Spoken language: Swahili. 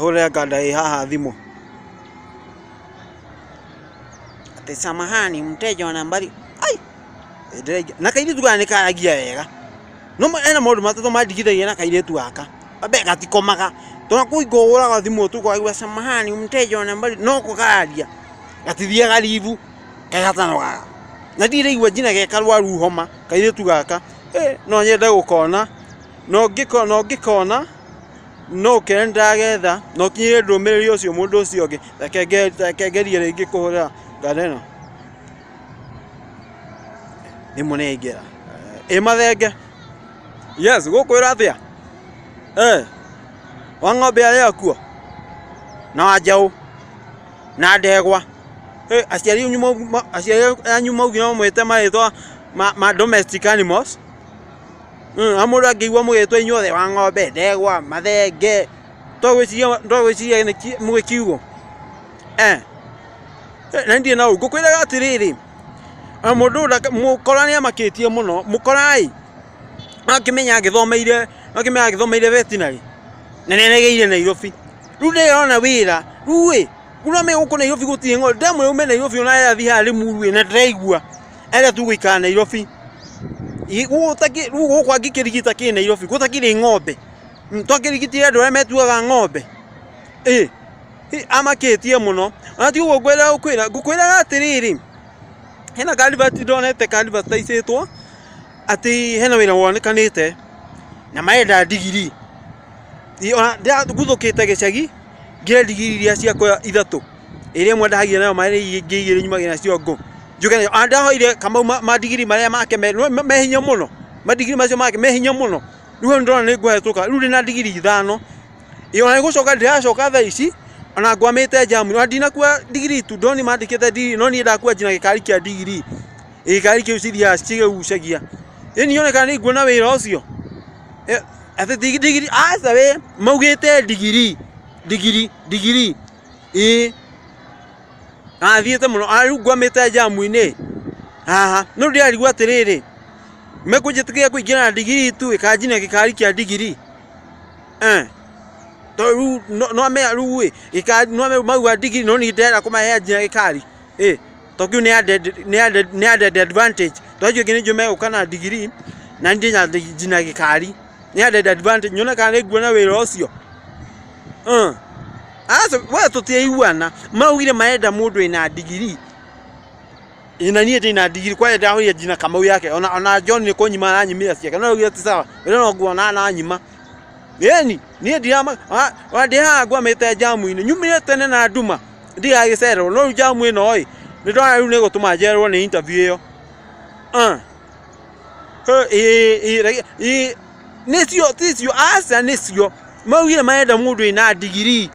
hore gada haha thimo. Ate samahani mteja wa nambari. Ai. Na kairitu gani karagia wega. No ena maundu matatu mandigithagia na kairitu gaka. Abe gatikomaga. Tona kuigora ga thimo tu kwa samahani mteja wa nambari no kukaragia. Gatithia livu kagatano gaga. Na ndire igwa jina ge karwaru homa kairitu gaka. No nyenda gukona. No ngikona. No kenda getha no kinyire ndumiriri ucio mundu ucio ngi rekengerie ringi kuhura gadeno ni munengira mathenge yes gukwira atia wa ng'ombe ari akuo na wajau na ndegwa aciari anyu maugi no mwete maritwa ma domestic animals amura ngiigwa mugitwa inyuothe wa ng'ombe ndegwa mathenge ndogwiciria mugikiugo na ndie na ngukwiraga atiriri mundu mukorani amakitie muno mukorai akimenya githomeire veterinary na nenegeire Nairobi riu ndirona wira ruwe kuna me guko Nairobi gutie ng'ombe ndamwe ume Nairobi ona yathi hari muruwe na ndiraigua ele tu guikara Nairobi utaki rugo kwa gikirigita ki Nairobi gutakiri ng'ombe twakirigitire andu aria metuaga ng'ombe amakitie muno ona ti uguo ngukwira atiriri hena kalibati donete kalibataisetwo ati hena wira wonekanite na maenda digiri ona guthukite gicagi ngira digiri iria ciakwa ithatu iria mwendahagia nayo mari ngigire nyumagira nacio ngo juge andahoire kama madigiri maria make mehinya muno madigiri macio make mehinya muno riu ndona ni ngwetuka riu rina digiri 5 ona gucoka ndiracoka tha ici ona ngwamite jamu no ndina kwa digiri tu ndoni mandikite digiri no ni ndakua jina gikari kia digiri gikari kiu ciria cigegucagia ni oneka ni nguona wira ucio ate digiri asa we maugite digiri thiete muno ariu ngwamite jamu-ini no ndirarigwa atiriri mekujitikia kuingira na digiri tu ikajina gikari kia digiri to no ame ruwe ikari no ame magwa digiri no ni ndera kumahe jina gikari to kiu ni added advantage to ajo gine jume ukana digiri na ndinya jina gikari ni added advantage nyona kana nguona wira ucio asa wa tutiiguana maugire maenda mundu ina digiri ina nie ndina digiri kwa ndahoria jina Kamau yake ona John ni kunyima na nyimira ciake no ugia ti sawa wira no nguona na nyima nie ndirama wa ndiha ngwamite jamu-ini nyumire tene na nduma ndiga gicero no jamu ino ni ndona riu ni gutuma njerwo ni interview iyo nicio asa nicio maugire maenda mundu ina digiri